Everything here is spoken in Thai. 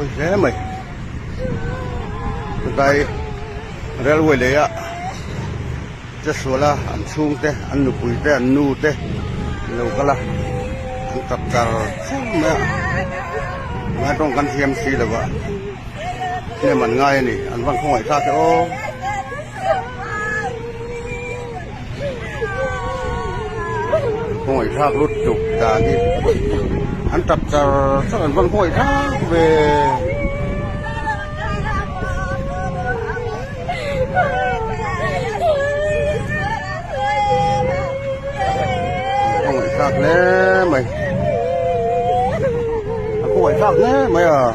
ôi rẻ mày cái railway đấy ạจะสวละอันชุ่งเตะอันนุปุยเตะอันนูเตะเราก็ละอันตัดการชุ่งเนี่ยไม่ต้องกันเทียมซีเลยวะเนี่ยมันง่ายนี่อันบางข้อยข้าจะโอ้ข้อยข้ารุดจุกตาที่อันตัดการสักอันบางข้อยข้าเวkhác nè mày cô phải khác nè mày à